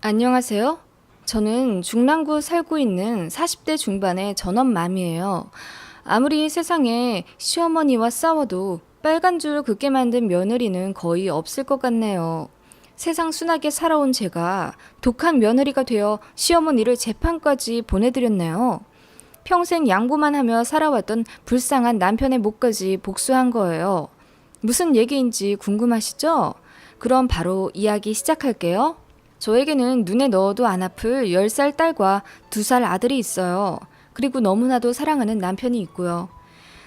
안녕하세요. 저는 중랑구 살고 있는 40대 중반의 전업맘이에요. 아무리 세상에 시어머니와 싸워도 빨간 줄 긋게 만든 며느리는 거의 없을 것 같네요. 세상 순하게 살아온 제가 독한 며느리가 되어 시어머니를 재판까지 보내드렸네요. 평생 양보만 하며 살아왔던 불쌍한 남편의 몫까지 복수한 거예요. 무슨 얘기인지 궁금하시죠? 그럼 바로 이야기 시작할게요. 저에게는 눈에 넣어도 안 아플 10살 딸과 2살 아들이 있어요. 그리고 너무나도 사랑하는 남편이 있고요.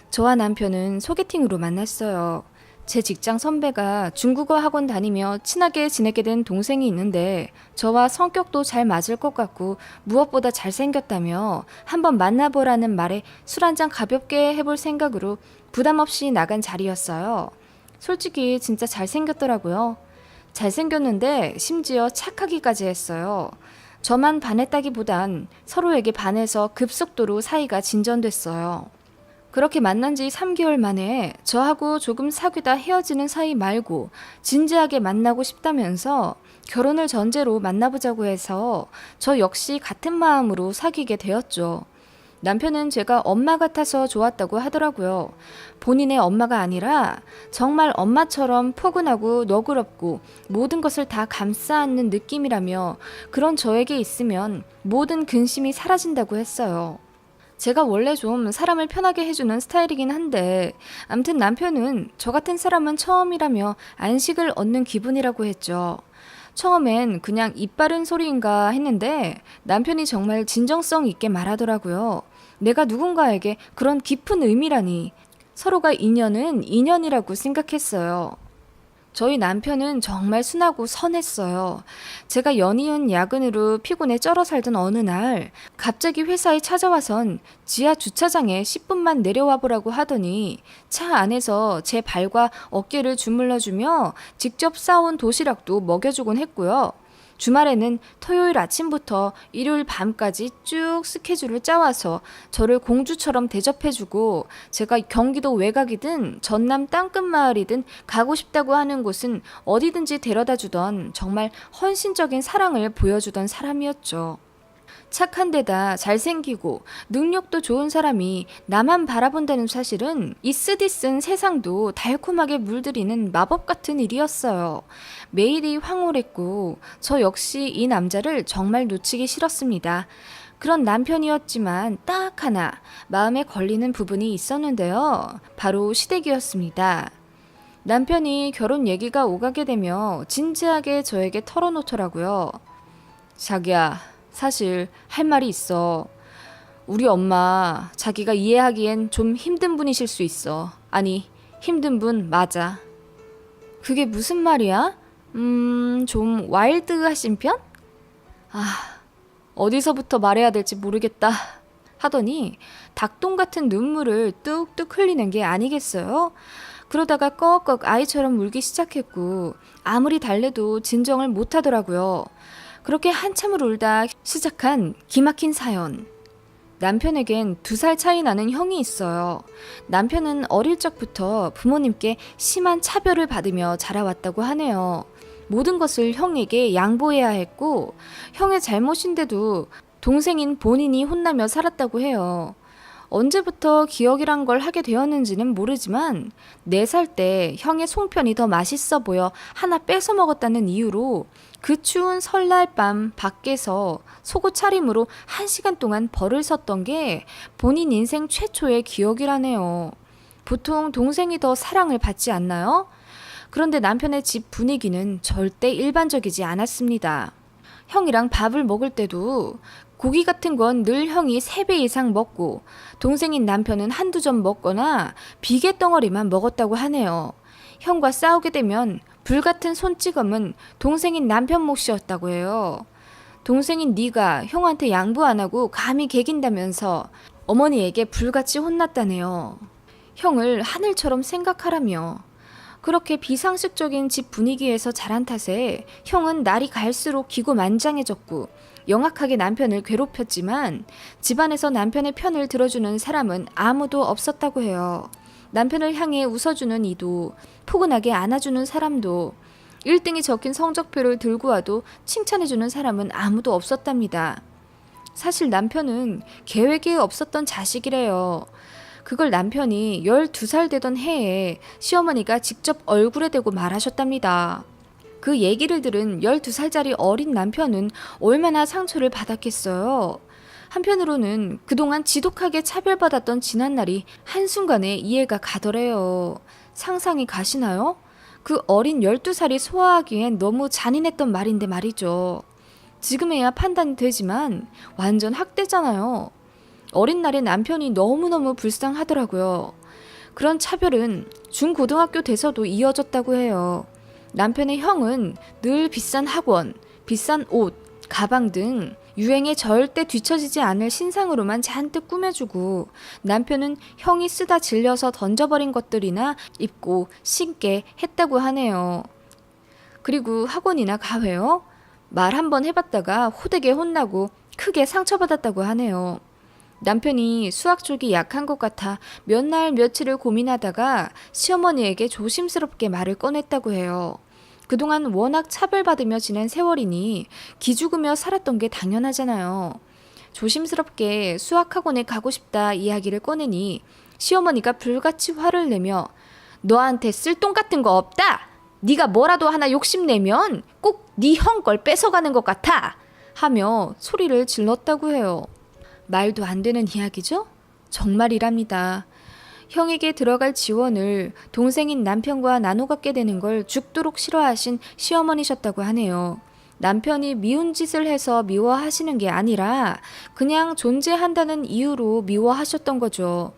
저와 남편은 소개팅으로 만났어요. 제 직장 선배가 중국어 학원 다니며 친하게 지내게 된 동생이 있는데 저와 성격도 잘 맞을 것 같고 무엇보다 잘생겼다며 한번 만나보라는 말에 술 한잔 가볍게 해볼 생각으로 부담 없이 나간 자리였어요. 솔직히 진짜 잘생겼더라고요. 잘생겼는데 심지어 착하기까지 했어요. 저만 반했다기보단 서로에게 반해서 급속도로 사이가 진전됐어요. 그렇게 만난 지 3개월 만에 저하고 조금 사귀다 헤어지는 사이 말고 진지하게 만나고 싶다면서 결혼을 전제로 만나보자고 해서 저 역시 같은 마음으로 사귀게 되었죠. 남편은 제가 엄마 같아서 좋았다고 하더라고요. 본인의 엄마가 아니라 정말 엄마처럼 포근하고 너그럽고 모든 것을 다 감싸 안는 느낌이라며 그런 저에게 있으면 모든 근심이 사라진다고 했어요. 제가 원래 좀 사람을 편하게 해주는 스타일이긴 한데 암튼 남편은 저 같은 사람은 처음이라며 안식을 얻는 기분이라고 했죠. 처음엔 그냥 입 바른 소리인가 했는데 남편이 정말 진정성 있게 말하더라고요. 내가 누군가에게 그런 깊은 의미라니. 서로가 인연은 인연이라고 생각했어요. 저희 남편은 정말 순하고 선했어요. 제가 연이은 야근으로 피곤해 쩔어 살던 어느 날 갑자기 회사에 찾아와선 지하 주차장에 10분만 내려와 보라고 하더니 차 안에서 제 발과 어깨를 주물러주며 직접 싸온 도시락도 먹여주곤 했고요. 주말에는 토요일 아침부터 일요일 밤까지 쭉 스케줄을 짜와서 저를 공주처럼 대접해주고 제가 경기도 외곽이든 전남 땅끝마을이든 가고 싶다고 하는 곳은 어디든지 데려다주던 정말 헌신적인 사랑을 보여주던 사람이었죠. 착한 데다 잘생기고 능력도 좋은 사람이 나만 바라본다는 사실은 이 쓰디쓴 세상도 달콤하게 물들이는 마법 같은 일이었어요. 매일이 황홀했고 저 역시 이 남자를 정말 놓치기 싫었습니다. 그런 남편이었지만 딱 하나 마음에 걸리는 부분이 있었는데요. 바로 시댁이었습니다. 남편이 결혼 얘기가 오가게 되며 진지하게 저에게 털어놓더라고요. 자기야, 사실 할 말이 있어. 우리 엄마 자기가 이해하기엔 좀 힘든 분이실 수 있어. 아니, 힘든 분 맞아. 그게 무슨 말이야? 좀 와일드하신 편? 아, 어디서부터 말해야 될지 모르겠다. 하더니 닭똥 같은 눈물을 뚝뚝 흘리는 게 아니겠어요? 그러다가 꺽꺽 아이처럼 울기 시작했고 아무리 달래도 진정을 못 하더라고요. 그렇게 한참을 울다 시작한 기막힌 사연. 남편에겐 2살 차이 나는 형이 있어요. 남편은 어릴 적부터 부모님께 심한 차별을 받으며 자라왔다고 하네요. 모든 것을 형에게 양보해야 했고 형의 잘못인데도 동생인 본인이 혼나며 살았다고 해요. 언제부터 기억이란 걸 하게 되었는지는 모르지만 4살 때 형의 송편이 더 맛있어 보여 하나 뺏어 먹었다는 이유로 그 추운 설날 밤 밖에서 속옷 차림으로 1시간 동안 벌을 섰던 게 본인 인생 최초의 기억이라네요. 보통 동생이 더 사랑을 받지 않나요? 그런데 남편의 집 분위기는 절대 일반적이지 않았습니다. 형이랑 밥을 먹을 때도 고기 같은 건 늘 형이 3배 이상 먹고 동생인 남편은 한두 점 먹거나 비계 덩어리만 먹었다고 하네요. 형과 싸우게 되면 불같은 손찌검은 동생인 남편 몫이었다고 해요. 동생인 네가 형한테 양보 안 하고 감히 개긴다면서 어머니에게 불같이 혼났다네요. 형을 하늘처럼 생각하라며. 그렇게 비상식적인 집 분위기에서 자란 탓에 형은 날이 갈수록 기고만장해졌고 영악하게 남편을 괴롭혔지만 집안에서 남편의 편을 들어주는 사람은 아무도 없었다고 해요. 남편을 향해 웃어주는 이도, 포근하게 안아주는 사람도, 1등이 적힌 성적표를 들고 와도 칭찬해주는 사람은 아무도 없었답니다. 사실 남편은 계획이 없었던 자식이래요. 그걸 남편이 12살 되던 해에 시어머니가 직접 얼굴에 대고 말하셨답니다. 그 얘기를 들은 12살짜리 어린 남편은 얼마나 상처를 받았겠어요. 한편으로는 그동안 지독하게 차별받았던 지난날이 한순간에 이해가 가더래요. 상상이 가시나요? 그 어린 12살이 소화하기엔 너무 잔인했던 말인데 말이죠. 지금에야 판단이 되지만 완전 학대잖아요. 어린 날에 남편이 너무너무 불쌍하더라고요. 그런 차별은 중고등학교 돼서도 이어졌다고 해요. 남편의 형은 늘 비싼 학원, 비싼 옷, 가방 등 유행에 절대 뒤처지지 않을 신상으로만 잔뜩 꾸며주고 남편은 형이 쓰다 질려서 던져버린 것들이나 입고 신게 했다고 하네요. 그리고 학원이나 가회요? 말 한번 해봤다가 호되게 혼나고 크게 상처받았다고 하네요. 남편이 수학 쪽이 약한 것 같아 몇 날 며칠을 고민하다가 시어머니에게 조심스럽게 말을 꺼냈다고 해요. 그동안 워낙 차별받으며 지낸 세월이니 기죽으며 살았던 게 당연하잖아요. 조심스럽게 수학학원에 가고 싶다 이야기를 꺼내니 시어머니가 불같이 화를 내며 너한테 쓸 돈 같은 거 없다! 네가 뭐라도 하나 욕심내면 꼭 네 형 걸 뺏어가는 것 같아! 하며 소리를 질렀다고 해요. 말도 안 되는 이야기죠? 정말이랍니다. 형에게 들어갈 지원을 동생인 남편과 나눠 갖게 되는 걸 죽도록 싫어하신 시어머니셨다고 하네요. 남편이 미운 짓을 해서 미워하시는 게 아니라 그냥 존재한다는 이유로 미워하셨던 거죠.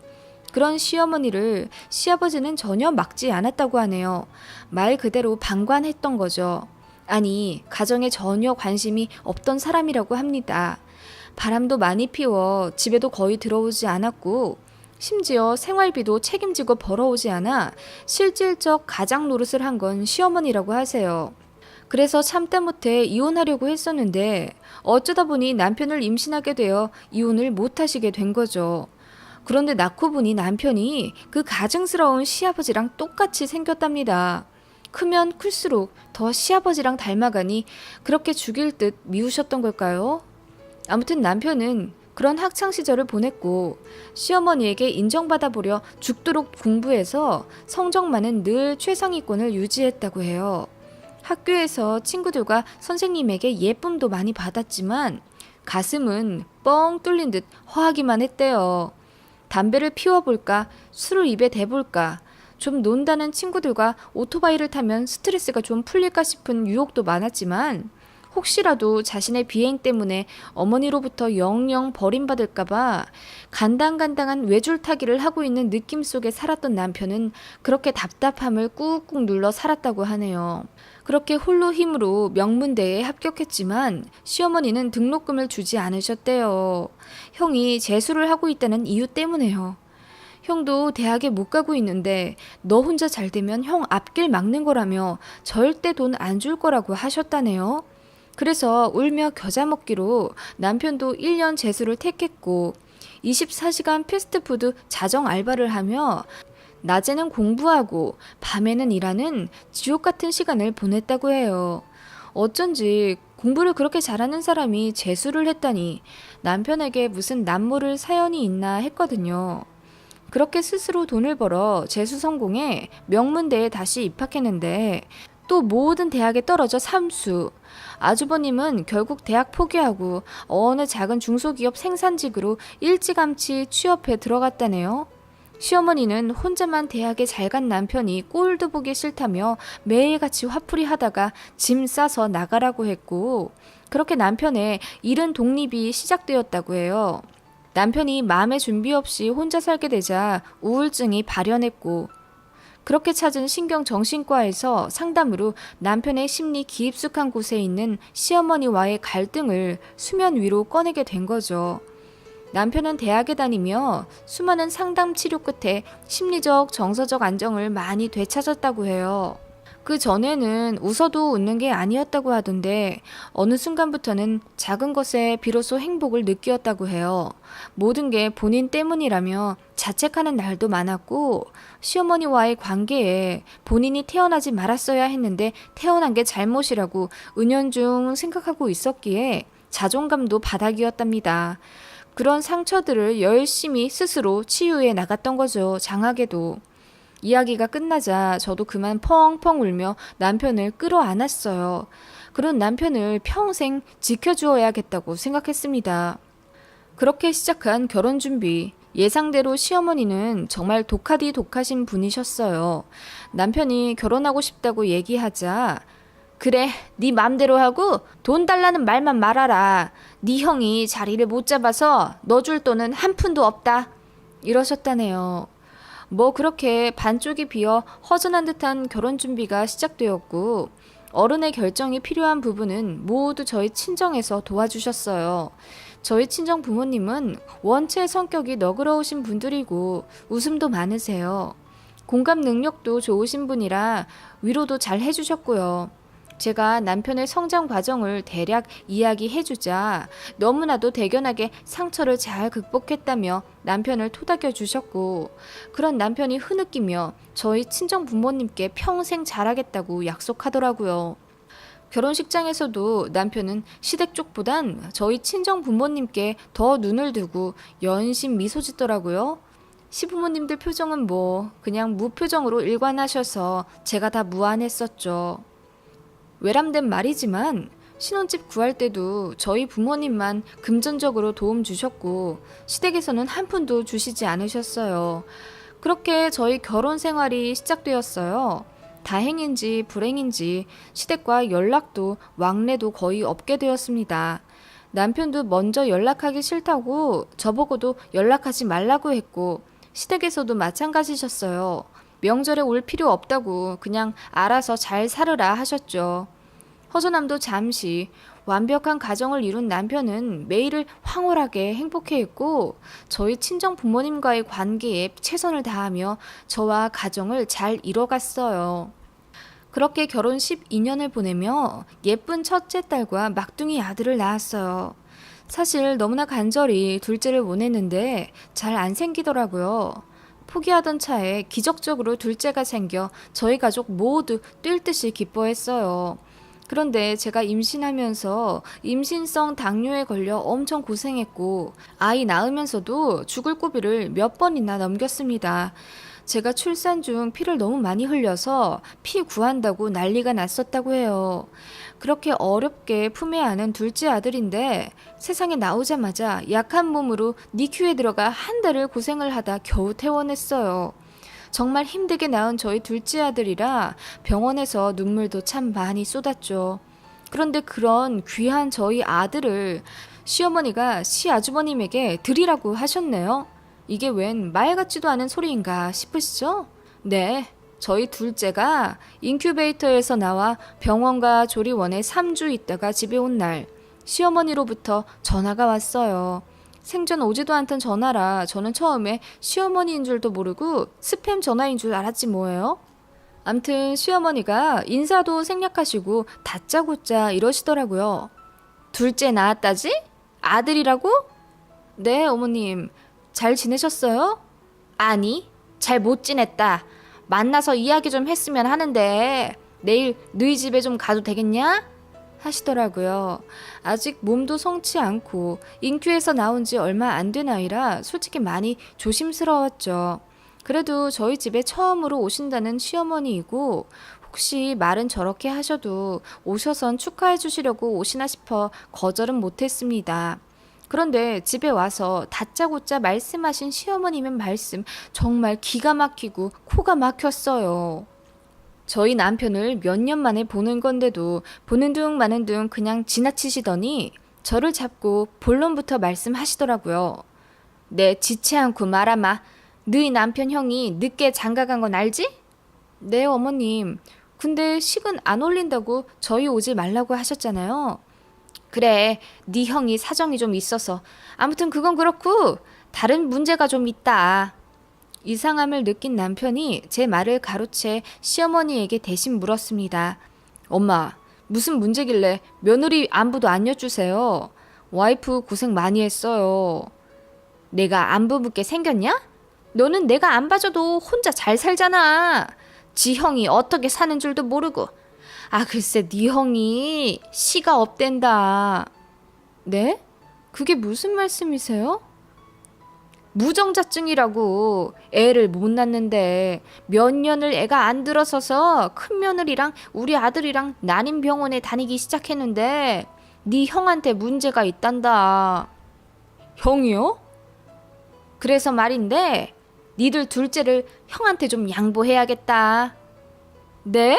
그런 시어머니를 시아버지는 전혀 막지 않았다고 하네요. 말 그대로 방관했던 거죠. 아니, 가정에 전혀 관심이 없던 사람이라고 합니다. 바람도 많이 피워 집에도 거의 들어오지 않았고 심지어 생활비도 책임지고 벌어오지 않아 실질적 가장 노릇을 한 건 시어머니라고 하세요. 그래서 참다 못해 이혼하려고 했었는데 어쩌다 보니 남편을 임신하게 되어 이혼을 못하시게 된 거죠. 그런데 낳고 보니 남편이 그 가증스러운 시아버지랑 똑같이 생겼답니다. 크면 클수록 더 시아버지랑 닮아가니 그렇게 죽일 듯 미우셨던 걸까요? 아무튼 남편은 그런 학창시절을 보냈고 시어머니에게 인정받아 보려 죽도록 공부해서 성적만은 늘 최상위권을 유지했다고 해요. 학교에서 친구들과 선생님에게 예쁨도 많이 받았지만 가슴은 뻥 뚫린 듯 허하기만 했대요. 담배를 피워볼까, 술을 입에 대볼까, 좀 논다는 친구들과 오토바이를 타면 스트레스가 좀 풀릴까 싶은 유혹도 많았지만 혹시라도 자신의 비행 때문에 어머니로부터 영영 버림받을까봐 간당간당한 외줄타기를 하고 있는 느낌 속에 살았던 남편은 그렇게 답답함을 꾹꾹 눌러 살았다고 하네요. 그렇게 홀로 힘으로 명문대에 합격했지만 시어머니는 등록금을 주지 않으셨대요. 형이 재수를 하고 있다는 이유 때문에요. 형도 대학에 못 가고 있는데 너 혼자 잘 되면 형 앞길 막는 거라며 절대 돈 안 줄 거라고 하셨다네요. 그래서 울며 겨자 먹기로 남편도 1년 재수를 택했고 24시간 패스트푸드 자정 알바를 하며 낮에는 공부하고 밤에는 일하는 지옥 같은 시간을 보냈다고 해요. 어쩐지 공부를 그렇게 잘하는 사람이 재수를 했다니 남편에게 무슨 남모를 사연이 있나 했거든요. 그렇게 스스로 돈을 벌어 재수 성공해 명문대에 다시 입학했는데 또 모든 대학에 떨어져 삼수. 아주버님은 결국 대학 포기하고 어느 작은 중소기업 생산직으로 일찌감치 취업해 들어갔다네요. 시어머니는 혼자만 대학에 잘 간 남편이 꼴도 보기 싫다며 매일같이 화풀이 하다가 짐 싸서 나가라고 했고 그렇게 남편의 이른 독립이 시작되었다고 해요. 남편이 마음의 준비 없이 혼자 살게 되자 우울증이 발현했고 그렇게 찾은 신경정신과에서 상담으로 남편의 심리 기입숙한 곳에 있는 시어머니와의 갈등을 수면 위로 꺼내게 된 거죠. 남편은 대학에 다니며 수많은 상담 치료 끝에 심리적, 정서적 안정을 많이 되찾았다고 해요. 그 전에는 웃어도 웃는 게 아니었다고 하던데 어느 순간부터는 작은 것에 비로소 행복을 느끼었다고 해요. 모든 게 본인 때문이라며 자책하는 날도 많았고 시어머니와의 관계에 본인이 태어나지 말았어야 했는데 태어난 게 잘못이라고 은연중 생각하고 있었기에 자존감도 바닥이었답니다. 그런 상처들을 열심히 스스로 치유해 나갔던 거죠. 장하게도. 이야기가 끝나자 저도 그만 펑펑 울며 남편을 끌어안았어요. 그런 남편을 평생 지켜주어야겠다고 생각했습니다. 그렇게 시작한 결혼 준비. 예상대로 시어머니는 정말 독하디 독하신 분이셨어요. 남편이 결혼하고 싶다고 얘기하자 그래, 네 맘대로 하고 돈 달라는 말만 말아라. 네 형이 자리를 못 잡아서 너 줄 돈은 한 푼도 없다. 이러셨다네요. 뭐 그렇게 반쪽이 비어 허전한 듯한 결혼 준비가 시작되었고 어른의 결정이 필요한 부분은 모두 저희 친정에서 도와주셨어요. 저희 친정 부모님은 원체 성격이 너그러우신 분들이고 웃음도 많으세요. 공감 능력도 좋으신 분이라 위로도 잘 해주셨고요. 제가 남편의 성장 과정을 대략 이야기해주자 너무나도 대견하게 상처를 잘 극복했다며 남편을 토닥여 주셨고 그런 남편이 흐느끼며 저희 친정 부모님께 평생 잘하겠다고 약속하더라고요. 결혼식장에서도 남편은 시댁 쪽보단 저희 친정 부모님께 더 눈을 두고 연신 미소 짓더라고요. 시부모님들 표정은 뭐 그냥 무표정으로 일관하셔서 제가 다 무안했었죠. 외람된 말이지만 신혼집 구할 때도 저희 부모님만 금전적으로 도움 주셨고 시댁에서는 한 푼도 주시지 않으셨어요. 그렇게 저희 결혼 생활이 시작되었어요. 다행인지 불행인지 시댁과 연락도 왕래도 거의 없게 되었습니다. 남편도 먼저 연락하기 싫다고 저보고도 연락하지 말라고 했고 시댁에서도 마찬가지셨어요. 명절에 올 필요 없다고 그냥 알아서 잘 살으라 하셨죠. 허전함도 잠시 완벽한 가정을 이룬 남편은 매일을 황홀하게 행복해했고 저희 친정 부모님과의 관계에 최선을 다하며 저와 가정을 잘 이뤄갔어요. 그렇게 결혼 12년을 보내며 예쁜 첫째 딸과 막둥이 아들을 낳았어요. 사실 너무나 간절히 둘째를 원했는데 잘 안 생기더라고요. 포기하던 차에 기적적으로 둘째가 생겨 저희 가족 모두 뛸 듯이 기뻐했어요. 그런데 제가 임신하면서 임신성 당뇨에 걸려 엄청 고생했고 아이 낳으면서도 죽을 고비를 몇 번이나 넘겼습니다. 제가 출산 중 피를 너무 많이 흘려서 피 구한다고 난리가 났었다고 해요. 그렇게 어렵게 품에 안은 둘째 아들인데 세상에 나오자마자 약한 몸으로 니큐에 들어가 한 달을 고생을 하다 겨우 퇴원했어요. 정말 힘들게 낳은 저희 둘째 아들이라 병원에서 눈물도 참 많이 쏟았죠. 그런데 그런 귀한 저희 아들을 시어머니가 시아주버님에게 드리라고 하셨네요. 이게 웬 말 같지도 않은 소리인가 싶으시죠? 네, 저희 둘째가 인큐베이터에서 나와 병원과 조리원에 3주 있다가 집에 온 날 시어머니로부터 전화가 왔어요. 생전 오지도 않던 전화라 저는 처음에 시어머니인 줄도 모르고 스팸 전화인 줄 알았지 뭐예요. 암튼 시어머니가 인사도 생략하시고 다짜고짜 이러시더라고요. 둘째 낳았다지? 아들이라고? 네, 어머님. 잘 지내셨어요? 아니, 잘 못 지냈다. 만나서 이야기 좀 했으면 하는데 내일 너희 집에 좀 가도 되겠냐? 하시더라고요. 아직 몸도 성치 않고 인큐에서 나온 지 얼마 안 된 아이라 솔직히 많이 조심스러웠죠. 그래도 저희 집에 처음으로 오신다는 시어머니이고 혹시 말은 저렇게 하셔도 오셔선 축하해 주시려고 오시나 싶어 거절은 못했습니다. 그런데 집에 와서 다짜고짜 말씀하신 시어머님의 말씀 정말 기가 막히고 코가 막혔어요. 저희 남편을 몇 년 만에 보는 건데도 보는 둥 마는 둥 그냥 지나치시더니 저를 잡고 본론부터 말씀하시더라고요. 내 지체 않고 말아마. 너희 남편 형이 늦게 장가간 건 알지? 네, 어머님. 근데 식은 안 올린다고 저희 오지 말라고 하셨잖아요. 그래, 네 형이 사정이 좀 있어서. 아무튼 그건 그렇고 다른 문제가 좀 있다. 이상함을 느낀 남편이 제 말을 가로채 시어머니에게 대신 물었습니다. 엄마, 무슨 문제길래 며느리 안부도 안 여쭈세요? 와이프 고생 많이 했어요. 내가 안부 묻게 생겼냐? 너는 내가 안 봐줘도 혼자 잘 살잖아. 지 형이 어떻게 사는 줄도 모르고. 아, 글쎄 네 형이 시가 없댄다. 네? 그게 무슨 말씀이세요? 무정자증이라고. 애를 못 낳는데 몇 년을 애가 안 들어서서 큰 며느리랑 우리 아들이랑 난임병원에 다니기 시작했는데 네 형한테 문제가 있단다. 형이요? 그래서 말인데 니들 둘째를 형한테 좀 양보해야겠다. 네?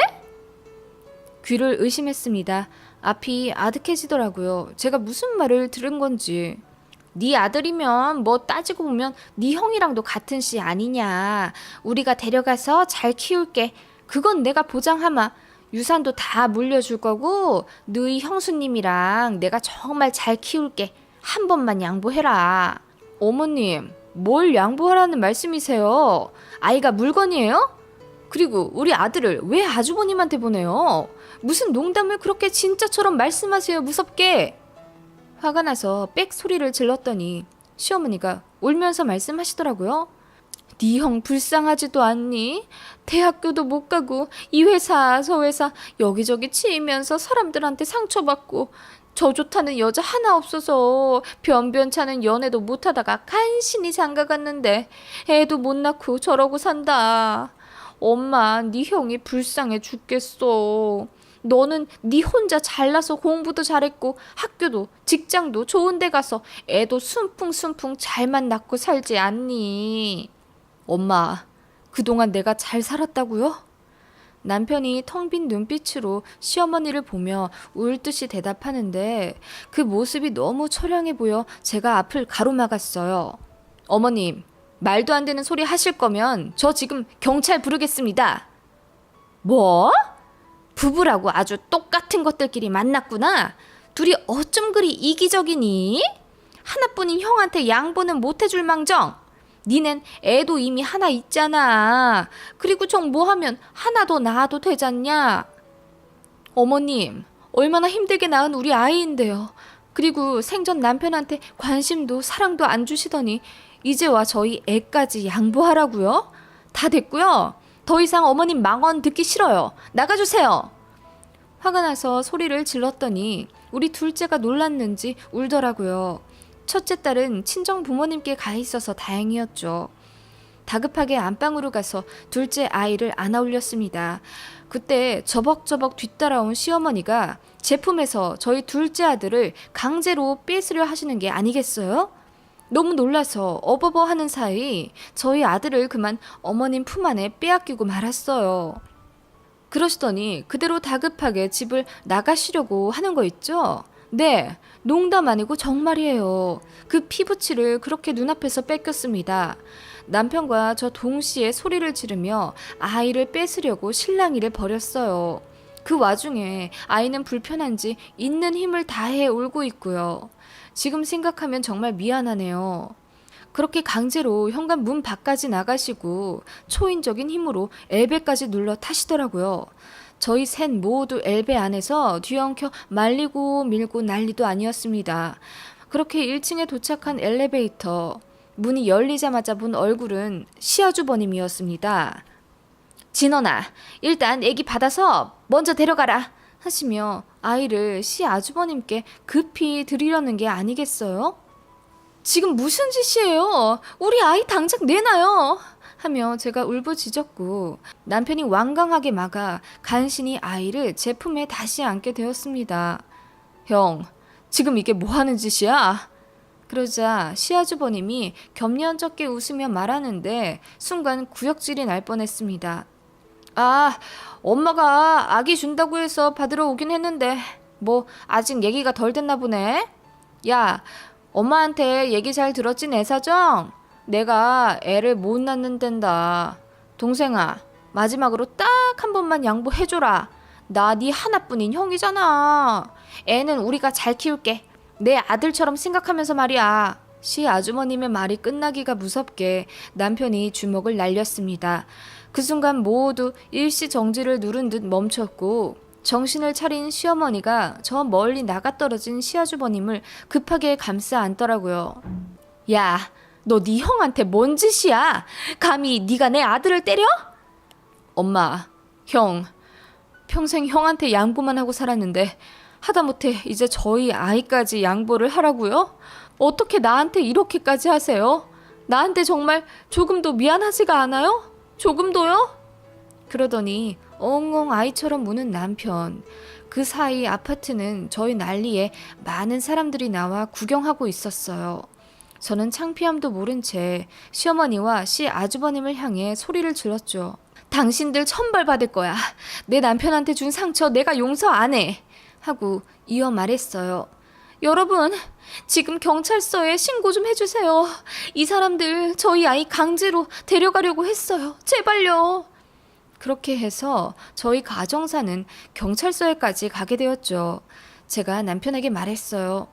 귀를 의심했습니다. 앞이 아득해지더라고요. 제가 무슨 말을 들은 건지. 네 아들이면 뭐 따지고 보면 네 형이랑도 같은 씨 아니냐. 우리가 데려가서 잘 키울게. 그건 내가 보장하마. 유산도 다 물려줄 거고 너희 형수님이랑 내가 정말 잘 키울게. 한 번만 양보해라. 어머님, 뭘 양보하라는 말씀이세요? 아이가 물건이에요? 그리고 우리 아들을 왜 아주버님한테 보내요? 무슨 농담을 그렇게 진짜처럼 말씀하세요, 무섭게. 화가 나서 빽 소리를 질렀더니 시어머니가 울면서 말씀하시더라고요. 네 형 불쌍하지도 않니? 대학교도 못 가고 이 회사 저 회사 여기저기 치이면서 사람들한테 상처받고 저 좋다는 여자 하나 없어서 변변찮은 연애도 못하다가 간신히 장가갔는데 애도 못 낳고 저러고 산다. 엄마, 네 형이 불쌍해 죽겠어. 너는 네 혼자 잘나서 공부도 잘했고 학교도 직장도 좋은 데 가서 애도 순풍순풍 잘만 낳고 살지 않니? 엄마, 그동안 내가 잘 살았다고요? 남편이 텅 빈 눈빛으로 시어머니를 보며 울 듯이 대답하는데 그 모습이 너무 처량해 보여 제가 앞을 가로막았어요. 어머님, 말도 안 되는 소리 하실 거면 저 지금 경찰 부르겠습니다. 뭐? 부부라고 아주 똑같은 것들끼리 만났구나. 둘이 어쩜 그리 이기적이니? 하나뿐인 형한테 양보는 못 해줄 망정. 니넨 애도 이미 하나 있잖아. 그리고 정 뭐하면 하나 더 낳아도 되잖냐. 어머님, 얼마나 힘들게 낳은 우리 아이인데요. 그리고 생전 남편한테 관심도 사랑도 안 주시더니 이제 와 저희 애까지 양보하라고요? 다 됐고요. 더 이상 어머님 망언 듣기 싫어요. 나가주세요. 화가 나서 소리를 질렀더니 우리 둘째가 놀랐는지 울더라고요. 첫째 딸은 친정 부모님께 가 있어서 다행이었죠. 다급하게 안방으로 가서 둘째 아이를 안아 올렸습니다. 그때 저벅저벅 뒤따라온 시어머니가 제품에서 저희 둘째 아들을 강제로 뺏으려 하시는 게 아니겠어요? 너무 놀라서 어버버 하는 사이 저희 아들을 그만 어머님 품 안에 빼앗기고 말았어요. 그러시더니 그대로 다급하게 집을 나가시려고 하는 거 있죠? 네, 농담 아니고 정말이에요. 그 피부치를 그렇게 눈앞에서 뺏겼습니다. 남편과 저 동시에 소리를 지르며 아이를 뺏으려고 실랑이를 벌였어요. 그 와중에 아이는 불편한지 있는 힘을 다해 울고 있고요. 지금 생각하면 정말 미안하네요. 그렇게 강제로 현관 문 밖까지 나가시고 초인적인 힘으로 엘베까지 눌러 타시더라고요. 저희 셋 모두 엘베 안에서 뒤엉켜 말리고 밀고 난리도 아니었습니다. 그렇게 1층에 도착한 엘리베이터. 문이 열리자마자 본 얼굴은 시아주버님이었습니다. 진원아, 일단 애기 받아서 먼저 데려가라 하시며 아이를 시아주버님께 급히 드리려는 게 아니겠어요? 지금 무슨 짓이에요? 우리 아이 당장 내놔요! 하며 제가 울부짖었고 남편이 완강하게 막아 간신히 아이를 제 품에 다시 안게 되었습니다. 형, 지금 이게 뭐 하는 짓이야? 그러자 시아주버님이 겸연쩍게 웃으며 말하는데 순간 구역질이 날 뻔했습니다. 아, 엄마가 아기 준다고 해서 받으러 오긴 했는데 뭐 아직 얘기가 덜 됐나 보네. 야, 엄마한테 얘기 잘 들었지 내 사정? 내가 애를 못 낳는단다. 동생아, 마지막으로 딱 한 번만 양보해줘라. 나 네 하나뿐인 형이잖아. 애는 우리가 잘 키울게. 내 아들처럼 생각하면서 말이야. 시 아주머님의 말이 끝나기가 무섭게 남편이 주먹을 날렸습니다. 그 순간 모두 일시정지를 누른 듯 멈췄고 정신을 차린 시어머니가 저 멀리 나가떨어진 시아주버님을 급하게 감싸 안더라고요. 야, 너 네 형한테 뭔 짓이야? 감히 네가 내 아들을 때려? 엄마, 형, 평생 형한테 양보만 하고 살았는데 하다못해 이제 저희 아이까지 양보를 하라고요? 어떻게 나한테 이렇게까지 하세요? 나한테 정말 조금도 미안하지가 않아요? 조금도요? 그러더니 엉엉 아이처럼 우는 남편. 그 사이 아파트는 저희 난리에 많은 사람들이 나와 구경하고 있었어요. 저는 창피함도 모른 채 시어머니와 시 아주버님을 향해 소리를 질렀죠. 당신들 천벌 받을 거야. 내 남편한테 준 상처 내가 용서 안 해. 하고 이어 말했어요. 여러분, 지금 경찰서에 신고 좀 해주세요. 이 사람들 저희 아이 강제로 데려가려고 했어요. 제발요. 그렇게 해서 저희 가정사는 경찰서에까지 가게 되었죠. 제가 남편에게 말했어요.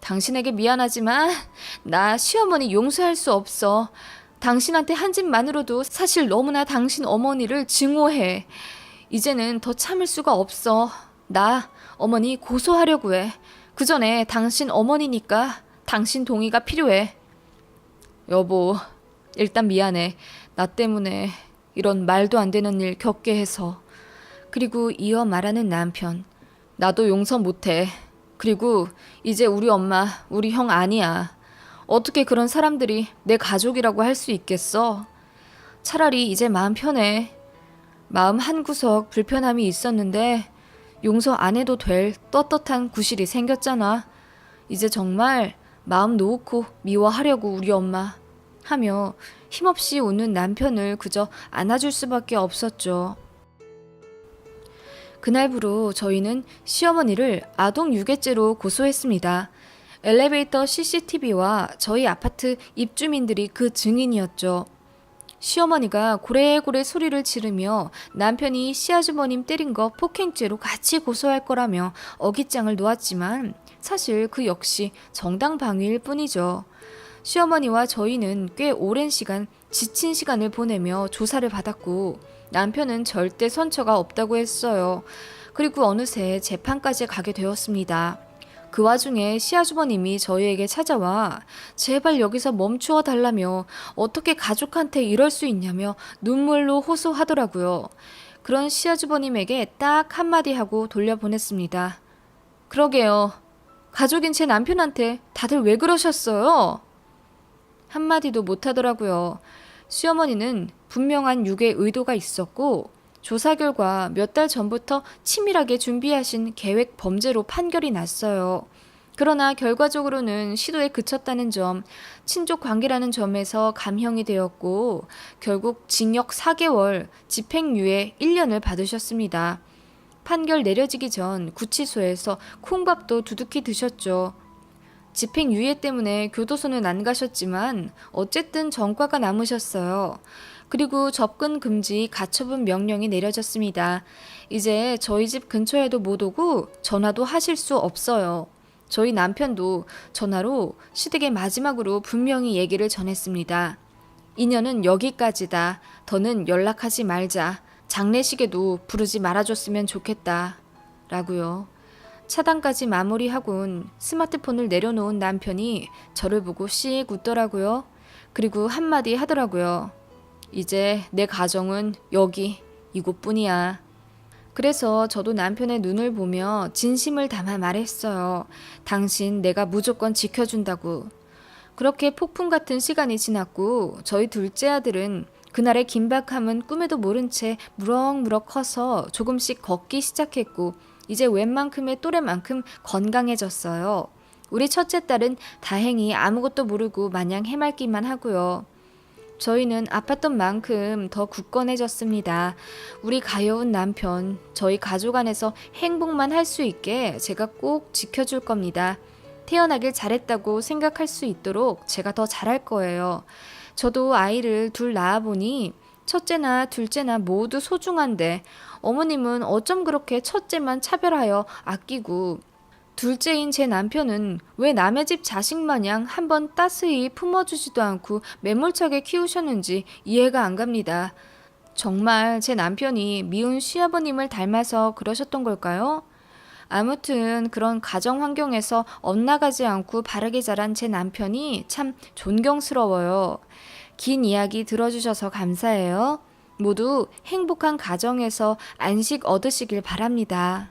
당신에게 미안하지만 나 시어머니 용서할 수 없어. 당신한테 한 짓만으로도 사실 너무나 당신 어머니를 증오해. 이제는 더 참을 수가 없어. 나 어머니 고소하려고 해. 그 전에 당신 어머니니까 당신 동의가 필요해. 여보, 일단 미안해. 나 때문에 이런 말도 안 되는 일 겪게 해서. 그리고 이어 말하는 남편. 나도 용서 못해. 그리고 이제 우리 엄마, 우리 형 아니야. 어떻게 그런 사람들이 내 가족이라고 할 수 있겠어? 차라리 이제 마음 편해. 마음 한구석 불편함이 있었는데 용서 안 해도 될 떳떳한 구실이 생겼잖아. 이제 정말 마음 놓고 미워하려고 우리 엄마. 하며 힘없이 웃는 남편을 그저 안아줄 수밖에 없었죠. 그날부로 저희는 시어머니를 아동 유괴죄로 고소했습니다. 엘리베이터 CCTV와 저희 아파트 입주민들이 그 증인이었죠. 시어머니가 고래고래 소리를 지르며 남편이 시아주버님 때린 거 폭행죄로 같이 고소할 거라며 어깃장을 놓았지만 사실 그 역시 정당방위일 뿐이죠. 시어머니와 저희는 꽤 오랜 시간 지친 시간을 보내며 조사를 받았고 남편은 절대 선처가 없다고 했어요. 그리고 어느새 재판까지 가게 되었습니다. 그 와중에 시아주버님이 저희에게 찾아와 제발 여기서 멈추어 달라며 어떻게 가족한테 이럴 수 있냐며 눈물로 호소하더라고요. 그런 시아주버님에게 딱 한마디 하고 돌려보냈습니다. 그러게요. 가족인 제 남편한테 다들 왜 그러셨어요? 한마디도 못하더라고요. 시어머니는 분명한 유괴 의도가 있었고 조사 결과 몇 달 전부터 치밀하게 준비하신 계획 범죄로 판결이 났어요. 그러나 결과적으로는 시도에 그쳤다는 점, 친족 관계라는 점에서 감형이 되었고 결국 징역 4개월, 집행유예 1년을 받으셨습니다. 판결 내려지기 전 구치소에서 콩밥도 두둑히 드셨죠. 집행유예 때문에 교도소는 안 가셨지만 어쨌든 전과가 남으셨어요. 그리고 접근 금지 가처분 명령이 내려졌습니다. 이제 저희 집 근처에도 못 오고 전화도 하실 수 없어요. 저희 남편도 전화로 시댁에 마지막으로 분명히 얘기를 전했습니다. 인연은 여기까지다. 더는 연락하지 말자. 장례식에도 부르지 말아줬으면 좋겠다. 라고요. 차단까지 마무리하곤 스마트폰을 내려놓은 남편이 저를 보고 씩 웃더라고요. 그리고 한마디 하더라고요. 이제 내 가정은 여기 이곳뿐이야. 그래서 저도 남편의 눈을 보며 진심을 담아 말했어요. 당신 내가 무조건 지켜준다고. 그렇게 폭풍 같은 시간이 지났고 저희 둘째 아들은 그날의 긴박함은 꿈에도 모른 채 무럭무럭 커서 조금씩 걷기 시작했고 이제 웬만큼의 또래만큼 건강해졌어요. 우리 첫째 딸은 다행히 아무것도 모르고 마냥 해맑기만 하고요. 저희는 아팠던 만큼 더 굳건해졌습니다. 우리 가여운 남편, 저희 가족 안에서 행복만 할 수 있게 제가 꼭 지켜줄 겁니다. 태어나길 잘했다고 생각할 수 있도록 제가 더 잘할 거예요. 저도 아이를 둘 낳아보니 첫째나 둘째나 모두 소중한데 어머님은 어쩜 그렇게 첫째만 차별하여 아끼고 둘째인 제 남편은 왜 남의 집 자식 마냥 한번 따스히 품어주지도 않고 매몰차게 키우셨는지 이해가 안 갑니다. 정말 제 남편이 미운 시아버님을 닮아서 그러셨던 걸까요? 아무튼 그런 가정 환경에서 엇나가지 않고 바르게 자란 제 남편이 참 존경스러워요. 긴 이야기 들어주셔서 감사해요. 모두 행복한 가정에서 안식 얻으시길 바랍니다.